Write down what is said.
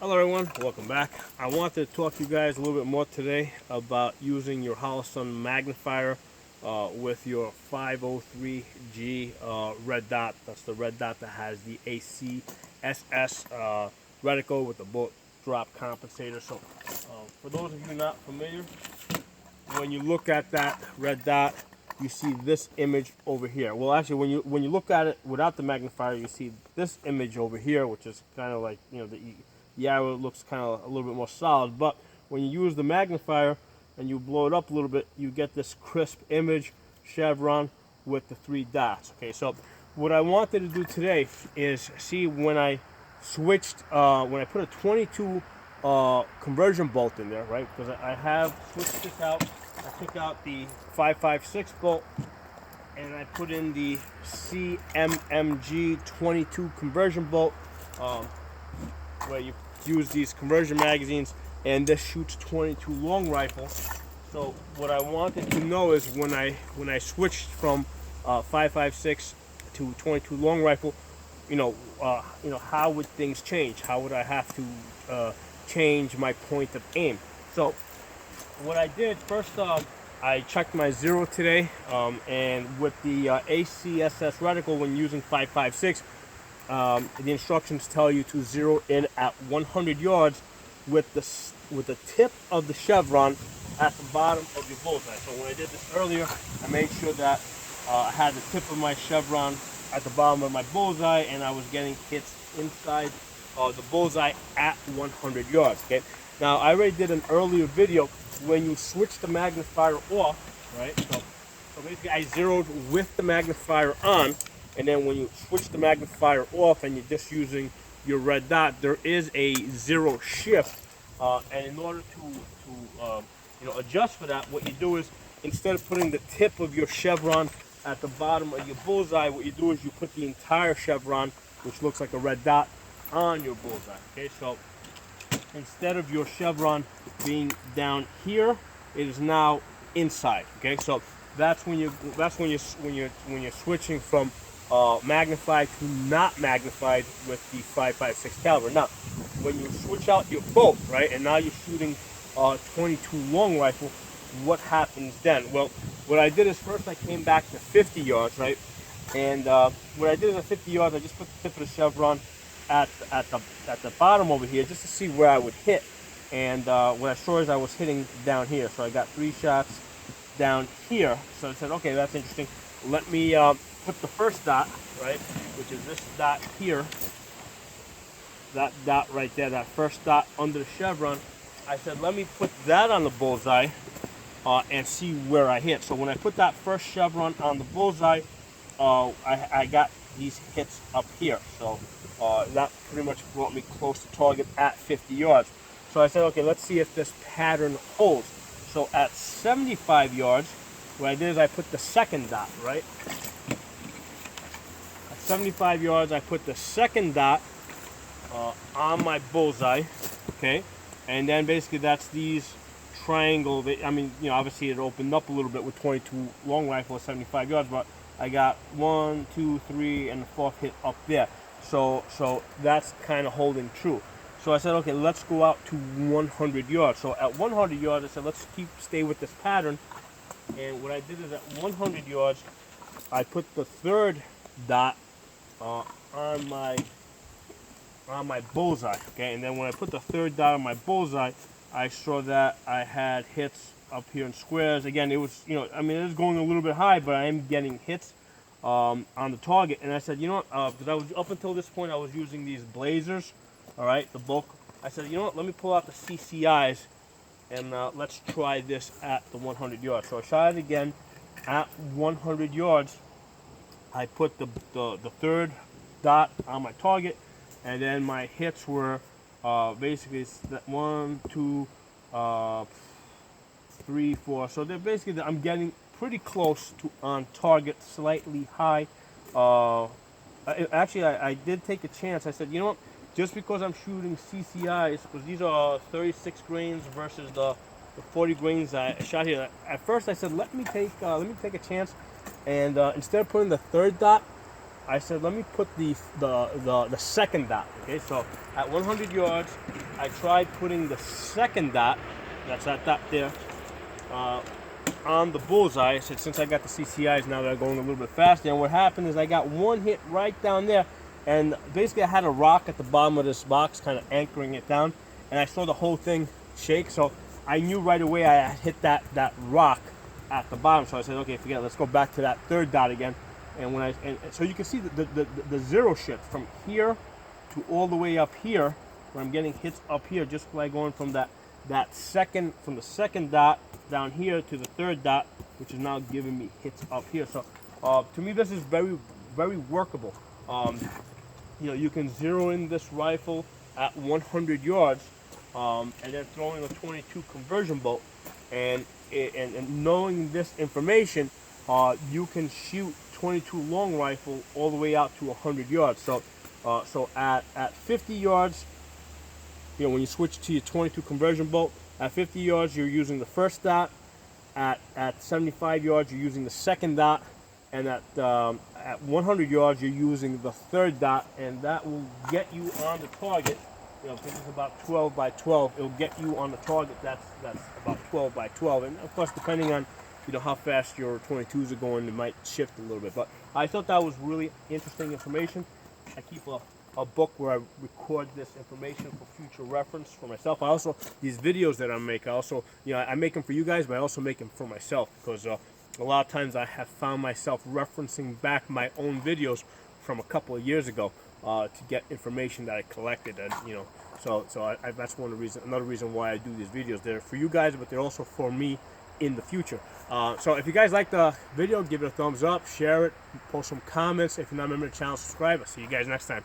Hello everyone, welcome back. I wanted to talk to you guys a little bit more today about using your Holosun magnifier with your 503G red dot. That's the red dot that has the ACSS reticle with the bullet drop compensator. So for those of you not familiar, when you look at that red dot, you see this image over here. Well, actually, when you look at it without the magnifier, you see this image over here, which is kind of like, you know, the arrow looks kind of a little bit more solid. But when you use the magnifier and you blow it up a little bit, you get this crisp image chevron with the 3 dots. Okay, so what I wanted to do today is see when I switched, when I put a 22 conversion bolt in there, right? Because I have switched this out. I took out the 556 bolt and I put in the CMMG 22 conversion bolt, where you use these conversion magazines, and this shoots 22 long rifle. So what I wanted to know is when I switched from 556 to 22 long rifle, how would things change? How would I have to change my point of aim? So what I did first, I checked my zero today, and with the ACSS reticle, when using 556, the instructions tell you to zero in at 100 yards with the tip of the chevron at the bottom of your bullseye. So when I did this earlier, I made sure that I had the tip of my chevron at the bottom of my bullseye, and I was getting hits inside the bullseye at 100 yards. Okay. Now I already did an earlier video when you switch the magnifier off, right? So basically I zeroed with the magnifier on, and then when you switch the magnifier off and you're just using your red dot, there is a zero shift. And in order to adjust for that, what you do is, instead of putting the tip of your chevron at the bottom of your bullseye, what you do is you put the entire chevron, which looks like a red dot, on your bullseye. Okay, so instead of your chevron being down here, it is now inside. Okay, so that's when you're switching from magnified to not magnified with the 556 caliber. Now, when you switch out your bolt, right, and now you're shooting 22 long rifle, what happens then? Well, what I did is first I came back to 50 yards, right, and what I did is at 50 yards, I just put the tip of the chevron at the bottom over here just to see where I would hit, and what I saw is I was hitting down here, so I got 3 shots down here. So I said, okay, that's interesting. Let me put the first dot, right, which is this dot here, that dot right there, that first dot under the chevron. I said, let me put that on the bullseye and see where I hit. So when I put that first chevron on the bullseye, I got these hits up here. So that pretty much brought me close to target at 50 yards. So I said, okay, let's see if this pattern holds. So at 75 yards, what I did is I put the second dot, right? At 75 yards, I put the second dot on my bullseye, okay? And then basically that's these triangle, obviously it opened up a little bit with 22 long rifle at 75 yards, but I got 1, 2, 3, and the 4th hit up there. So that's kind of holding true. So I said, okay, let's go out to 100 yards. So at 100 yards, I said, let's stay with this pattern. And what I did is at 100 yards, I put the third dot on my bullseye. Okay, and then when I put the third dot on my bullseye, I saw that I had hits up here in squares. Again, it was, it is going a little bit high, but I am getting hits on the target. And I said, because I was, up until this point, I was using these blazers, all right, the bulk. I said, let me pull out the CCIs and let's try this at the 100 yards. So I shot it again at 100 yards. I put the third dot on my target, and then my hits were basically 1, 2, 3, 4. So they're basically, I'm getting pretty close to on target, slightly high. Actually, I did take a chance. I said, just because I'm shooting CCIs, because these are 36 grains versus the 40 grains I shot here. At first, I said, let me take a chance, and instead of putting the third dot I said, let me put the second dot. Okay, so at 100 yards, I tried putting the second dot, that's that dot there, on the bullseye. I said, since I got the CCIs now, they're going a little bit faster. And what happened is I got one hit right down there, and basically I had a rock at the bottom of this box, kind of anchoring it down, and I saw the whole thing shake. So I knew right away I had hit that rock at the bottom. So I said, okay, forget it. Let's go back to that third dot again. And when and so you can see the zero shift from here to all the way up here, where I'm getting hits up here, just like going from the second dot down here to the third dot, which is now giving me hits up here. So to me, this is very, very workable. You know, you can zero in this rifle at 100 yards, and then throwing a 22 conversion bolt, and knowing this information, you can shoot 22 long rifle all the way out to 100 yards. So so at 50 yards, you know, when you switch to your 22 conversion bolt, at 50 yards you're using the first dot, at 75 yards you're using the second dot, and at 100 yards you're using the third dot, and that will get you on the target. You know, if this is about 12 by 12, it'll get you on the target. That's about 12 by 12, and of course, depending on, you know, how fast your 22s are going, it might shift a little bit. But I thought that was really interesting information. I keep a book where I record this information for future reference for myself. I also, these videos that I make, I also, you know, I make them for you guys, but I also make them for myself, because a lot of times I have found myself referencing back my own videos from a couple of years ago to get information that I collected, and you know, so that's another reason why I do these videos. They're for you guys, but they're also for me in the future. So if you guys like the video, give it a thumbs up, share it, post some comments. If you're not a member of the channel, subscribe. I'll see you guys next time.